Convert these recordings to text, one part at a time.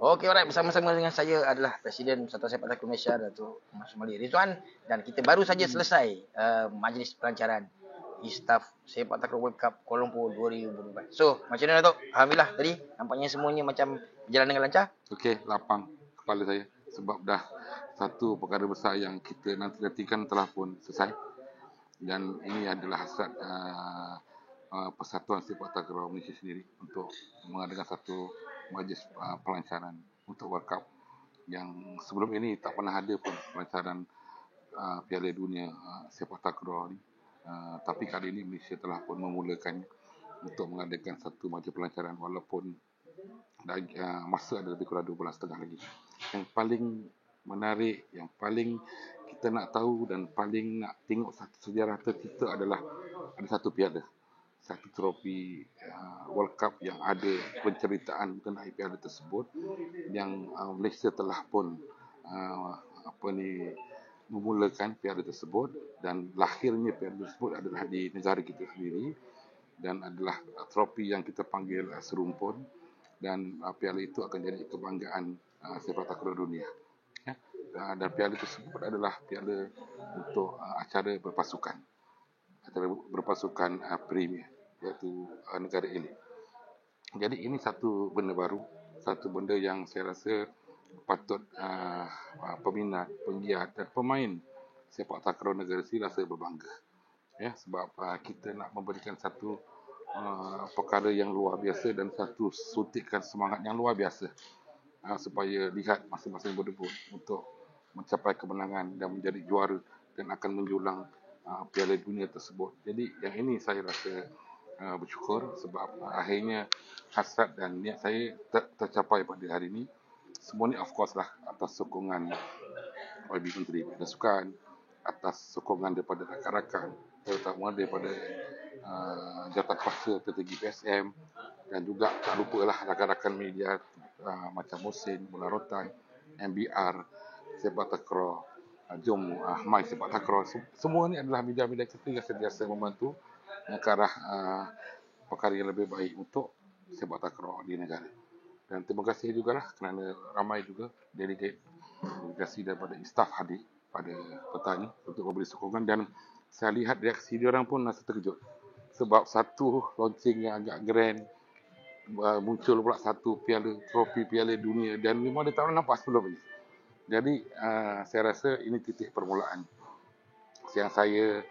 Okey, alright. Bersama-sama dengan saya adalah Presiden Persatuan Sepak Takraw Malaysia, Datuk Syamali Ridwan, dan kita baru saja selesai majlis pelancaran Istaf Sepak Takraw World Cup Kuala Lumpur 2024. So, macam mana Datuk? Alhamdulillah tadi nampaknya semuanya macam berjalan dengan lancar. Okey, lapang kepala saya sebab dah satu perkara besar yang kita nanti-nantikan telah pun selesai, dan ini adalah hasrat Persatuan Sepak Takraw Malaysia sendiri untuk mengadakan satu majlis pelancaran untuk World Cup yang sebelum ini tak pernah ada pun pelancaran Piala Dunia Sepak Takraw ni. Tapi kali ini Malaysia telah pun memulakan untuk mengadakan satu majlis pelancaran walaupun masa ada lebih kurang 2 bulan setengah lagi. Yang paling menarik, yang paling kita nak tahu dan paling nak tengok satu sejarah tercipta adalah ada satu piala, satu trofi World Cup yang ada penceritaan mengenai piala tersebut, yang Malaysia telah pun memulakan piala tersebut, dan lahirnya piala tersebut adalah di negara kita sendiri, dan adalah trofi yang kita panggil serumpun, dan piala itu akan jadi kebanggaan sepak takraw dunia. Ya. Dan piala tersebut adalah piala untuk acara berpasukan premier, iaitu negara elit. Jadi ini satu benda baru, satu benda yang saya rasa patut peminat, penggiat dan pemain sepak takraw negara sendiri rasa berbangga. Ya, sebab kita nak memberikan satu perkara yang luar biasa dan satu suntikan semangat yang luar biasa supaya lihat masing-masing berdebut untuk mencapai kemenangan dan menjadi juara dan akan menjulang Piala Dunia tersebut. Jadi yang ini saya rasa bersyukur sebab akhirnya hasrat dan niat saya tercapai pada hari ini. Semua ni of course lah atas sokongan YB Menteri Sukan, atas sokongan daripada rakan-rakan, terutama daripada jawatankuasa tertinggi PSM, dan juga tak lupalah rakan-rakan media macam Musin, Bola Rotan, MBR, Sepak Takraw, Jom My Sepak Takraw. Semua ni adalah media-media kita yang sentiasa membantu ke arah perkara yang lebih baik untuk sepak takraw di negara. Dan terima kasih jugalah kerana ramai juga delegasi daripada istaf hadir pada petang ini untuk memberi sokongan, dan saya lihat reaksi diorang pun rasa terkejut sebab satu launching yang agak grand, muncul pula satu trofi Piala Dunia, dan memang dia tak pernah nampak sebelum ini. Jadi saya rasa ini titik permulaan. Yang saya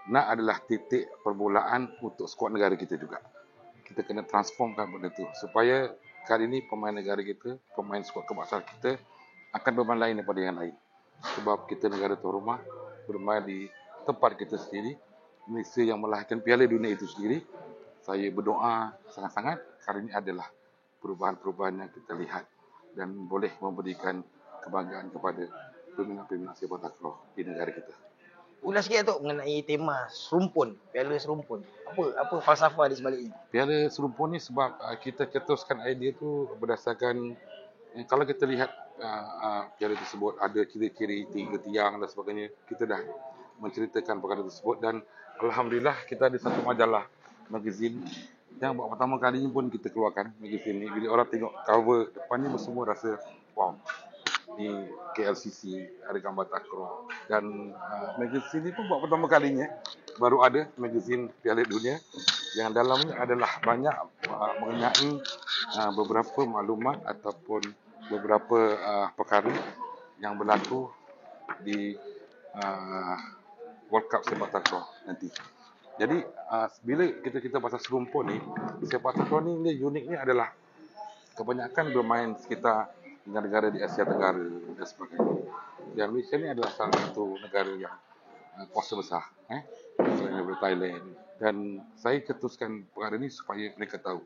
nak adalah titik permulaan untuk skuad negara kita juga. Kita kena transformkan benda tu supaya kali ini pemain negara kita, pemain skuad kebangsaan kita akan bermain lain daripada yang lain. Sebab kita negara tuan rumah, bermain di tempat kita sendiri, Malaysia yang melahirkan Piala Dunia itu sendiri. Saya berdoa sangat-sangat kali ini adalah perubahan-perubahan yang kita lihat dan boleh memberikan kebanggaan kepada peminat-peminat sepak takraw di negara kita. Ulas sikit Datuk mengenai tema serumpun, piala serumpun. Apa falsafah di sebaliknya? Piala serumpun ni sebab kita cetuskan idea tu berdasarkan kalau kita lihat piala tersebut ada ciri-ciri 3 tiang dan sebagainya, kita dah menceritakan perkara tersebut, dan alhamdulillah kita ada satu majalah magazin yang buat pertama kali ni pun kita keluarkan magazin ni. Bila orang tengok cover depannya semua rasa wow, ni KLCC ada gambar takraw, dan magazin ni pun buat pertama kalinya baru ada magazin Piala Dunia yang dalamnya adalah banyak mengenai beberapa maklumat ataupun beberapa perkara yang berlaku di World Cup sepak takraw nanti. Jadi bila kita pasal serumpun ni, sepak takraw ni dia uniknya adalah kebanyakan bermain sekitar negara-negara di Asia Tenggara dan sebagainya. Dan Malaysia ni adalah salah satu negara yang kuasa besar, selain daripada Thailand. Dan saya cetuskan perkara ni supaya mereka tahu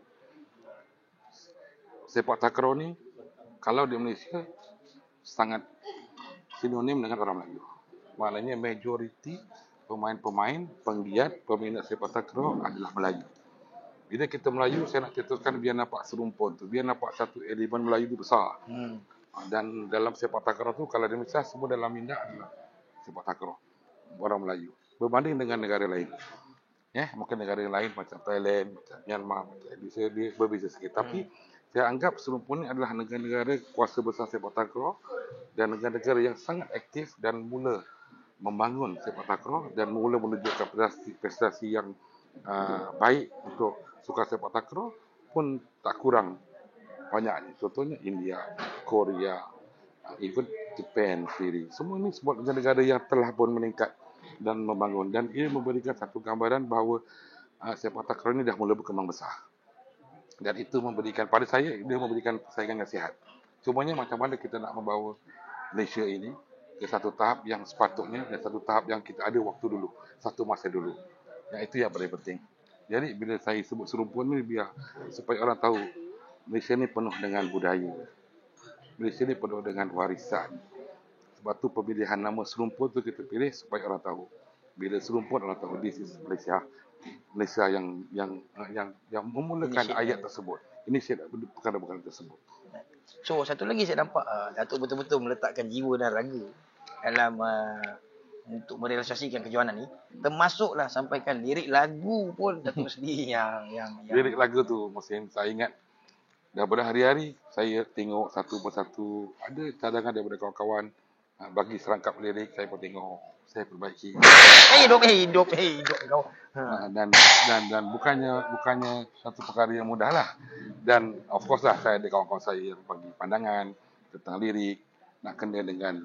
sepak takraw ni kalau di Malaysia sangat sinonim dengan orang Melayu. Maknanya majoriti pemain-pemain, penggiat, peminat sepak takraw adalah Melayu. Bila kita Melayu, saya nak cetuskan biar nampak serumpun tu, biar nampak satu elemen Melayu tu besar. Dan dalam sepak takraw tu, kalau di Malaysia semua dalam minda adalah sepak takraw orang Melayu berbanding dengan negara lain. Mungkin negara lain macam Thailand, macam Myanmar, macam Indonesia, dia berbeza sikit. Tapi Saya anggap serumpun ini adalah negara-negara kuasa besar sepak takraw dan negara-negara yang sangat aktif dan mula membangun sepak takraw dan mula menunjukkan prestasi yang baik untuk sukan sepak takraw pun tak kurang banyak. Contohnya India, Korea, even Japan sendiri. Semua ini sebab negara-negara yang telah pun meningkat dan membangun. Dan ini memberikan satu gambaran bahawa sepak takraw ini dah mula berkembang besar. Dan itu memberikan, pada saya, dia memberikan persaingan yang sihat. Cumanya macam mana kita nak membawa Malaysia ini ke satu tahap yang sepatutnya dan satu tahap yang kita ada waktu dulu, satu masa dulu. Yang itu yang paling penting. Jadi bila saya sebut serumpun ni biar supaya orang tahu Malaysia ni penuh dengan budaya. Malaysia ni penuh dengan warisan. Sebab tu pemilihan nama serumpun tu kita pilih supaya orang tahu. Bila serumpun orang tahu this is Malaysia. Malaysia yang memulakan ayat tersebut. Ini perkara-perkara tersebut. So satu lagi saya nampak Datuk betul-betul meletakkan jiwa dan raga dalam untuk merealisasikan kejohanan ni, termasuklah sampaikan lirik lagu pun Datuk sendiri yang lirik lagu tu Musin, saya ingat daripada hari-hari saya tengok satu persatu, ada cadangan daripada kawan-kawan bagi serangkap lirik, saya pun tengok, saya perbaiki. Hidup kau. Dan bukannya satu perkara yang mudah lah. Dan of course lah saya ada kawan-kawan saya yang bagi pandangan tentang lirik nak kena dengan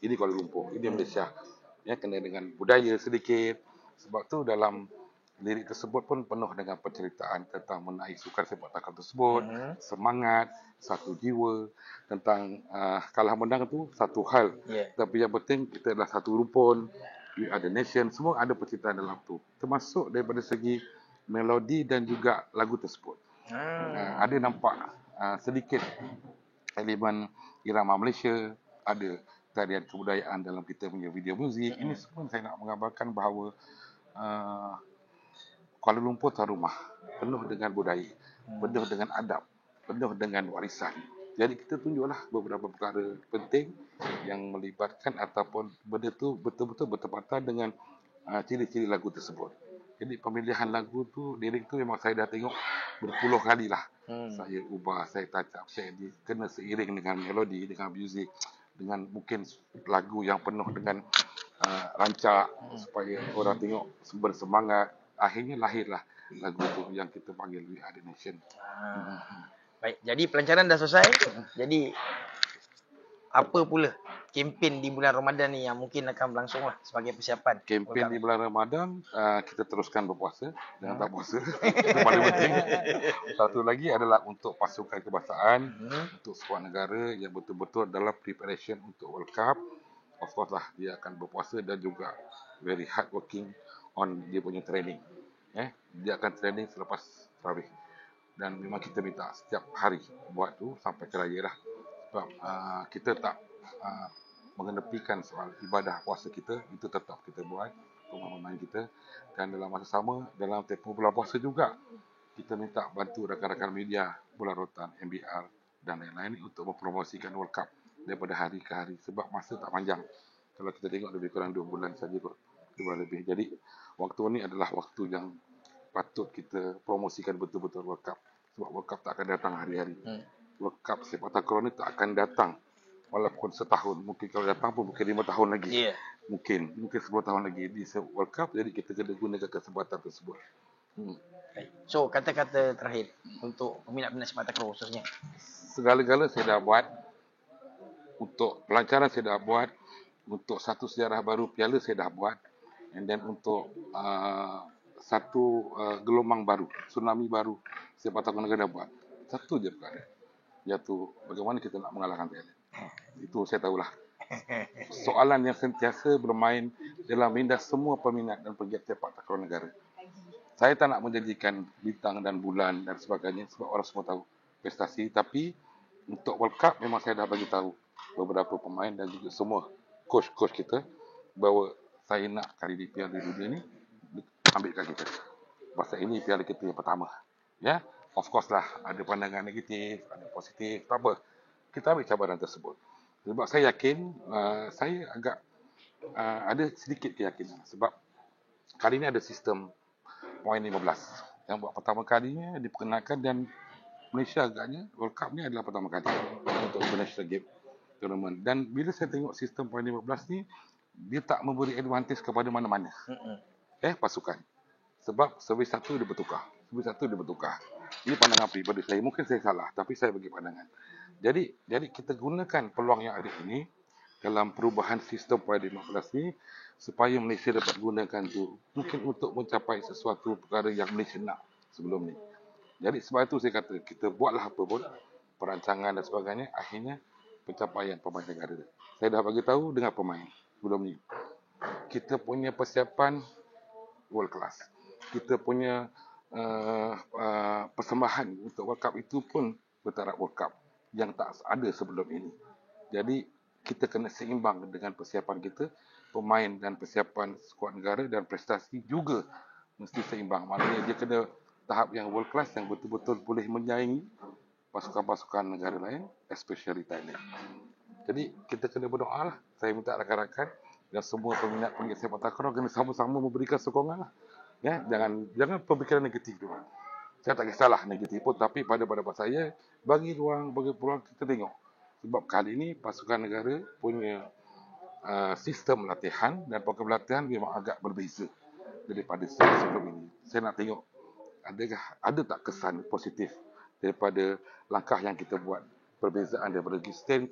ini Kuala Lumpur, ini Malaysia. Ya, kena dengan budaya sedikit. Sebab tu dalam lirik tersebut pun penuh dengan penceritaan tentang mengenai sukan sepak takraw tersebut, semangat, satu jiwa, tentang kalah menang tu satu hal. Tapi yang penting kita adalah satu rumpun, we are the nation, semua ada penceritaan dalam tu. Termasuk daripada segi melodi dan juga lagu tersebut. Ada nampak sedikit elemen irama Malaysia, ada tarian kebudayaan dalam kita punya video muzik. Ini semua saya nak menggambarkan bahawa Kuala Lumpur tuan rumah, penuh dengan budaya, penuh dengan adab, penuh dengan warisan. Jadi kita tunjuklah beberapa perkara penting yang melibatkan ataupun benda tu betul-betul bertepatan dengan ciri-ciri lagu tersebut. Jadi pemilihan lagu tu, lirik tu memang saya dah tengok berpuluh kali lah. Saya ubah, saya touch up, saya kena seiring dengan melodi, dengan muzik, dengan mungkin lagu yang penuh dengan rancak supaya orang tengok bersemangat. Akhirnya lahirlah lagu tu yang kita panggil We Are The Nation. Baik, jadi pelancaran dah selesai. Jadi apa pula kempen di bulan Ramadan ni yang mungkin akan berlangsung lah sebagai persiapan? Kempen di bulan Ramadan, kita teruskan berpuasa. Jangan tak puasa. Itu paling penting. Satu lagi adalah untuk pasukan kebangsaan, untuk skuad negara yang betul-betul dalam preparation untuk World Cup. Of course lah, dia akan berpuasa dan juga very hard working on dia punya training. Dia akan training selepas tarawih. Dan memang kita minta setiap hari buat tu sampai keraya lah. Sebab kita tak mengenepikan soal ibadah puasa kita, itu tetap kita buat pemahaman kita. Dan dalam masa sama, dalam tempoh bulan puasa juga, kita minta bantu rakan-rakan media, Bola Rotan, MBR dan lain-lain untuk mempromosikan World Cup daripada hari ke hari. Sebab masa tak panjang. Kalau kita tengok lebih kurang 2 bulan saja kot, 2 bulan lebih. Jadi waktu ini adalah waktu yang patut kita promosikan betul-betul World Cup. Sebab World Cup tak akan datang hari-hari. World Cup sepak takraw ni tak akan datang walaupun setahun. Mungkin kalau datang pun mungkin 5 tahun lagi. Mungkin 10 tahun lagi di World Cup. Jadi kita kena gunakan kesempatan tersebut. So kata-kata terakhir untuk peminat-peminat sepak takraw khususnya. Segala-gala saya dah buat. Untuk pelancaran saya dah buat. Untuk satu sejarah baru piala saya dah buat. And then untuk satu gelombang baru, tsunami baru sepak takraw negara dah buat. Satu je perkara, iaitu bagaimana kita nak mengalahkan Thailand. Itu saya tahulah. Soalan yang sentiasa bermain dalam minda semua peminat dan pegiat sepak takraw negara. Saya tak nak menjadikan bintang dan bulan dan sebagainya sebab orang semua tahu prestasi. Tapi untuk World Cup memang saya dah bagi tahu beberapa pemain dan juga semua coach-coach kita bahawa saya nak kali di Piala Dunia ni ambilkan kita. Pasal ini piala kita yang pertama. Ya, of course lah ada pandangan negatif, ada positif, tak apa. Kita ambil cabaran tersebut. Sebab saya yakin, saya agak ada sedikit keyakinan. Sebab kali ini ada sistem poin 15. Yang buat pertama kalinya diperkenalkan dan Malaysia agaknya World Cup ni adalah pertama kali untuk international game tournament. Dan bila saya tengok sistem poin 15 ni, dia tak memberi advantage kepada mana-mana pasukan. Sebab servis satu dia bertukar. Ini pandangan peribadi saya. Mungkin saya salah, tapi saya bagi pandangan. Jadi kita gunakan peluang yang ada ini dalam perubahan sistem poin 15 ni supaya Malaysia dapat gunakan tu mungkin untuk mencapai sesuatu perkara yang Malaysia nak sebelum ni. Jadi sebab itu saya kata kita buatlah apa pun perancangan dan sebagainya, akhirnya pencapaian pemain negara. Saya dah bagi tahu dengan pemain sebelum ni. Kita punya persiapan world class. Kita punya persembahan untuk World Cup itu pun bertaraf World Cup yang tak ada sebelum ini. Jadi kita kena seimbang dengan persiapan kita, pemain dan persiapan skuad negara dan prestasi juga mesti seimbang. Maknanya dia kena tahap yang world class yang betul-betul boleh menyaingi pasukan-pasukan negara lain, especially Thailand. Jadi kita kena berdoa lah. Saya minta rakan-rakan dan semua peminat sepak takraw kena sama-sama memberikan sokongan lah. Ya, jangan pemikiran negatif dulu. Saya tak kisahlah negatif pun, tapi pada pendapat saya bagi ruang, bagi peluang kita tengok. Sebab kali ini pasukan negara punya sistem latihan dan program latihan memang agak berbeza daripada sebelum ini. Saya nak tengok ada tak kesan positif daripada langkah yang kita buat. Perbezaan daripada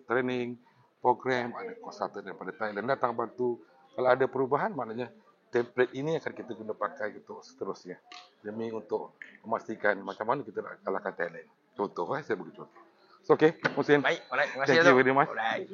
training, program, ada konsultan daripada Thailand datang bantu. Kalau ada perubahan, maknanya template ini akan kita guna pakai untuk seterusnya. Demi untuk memastikan macam mana kita nak kalahkan Thailand. Contoh, saya bagi contoh. So, okay, Musin. Baik, alright. Terima kasih, Thank you very much. Alright.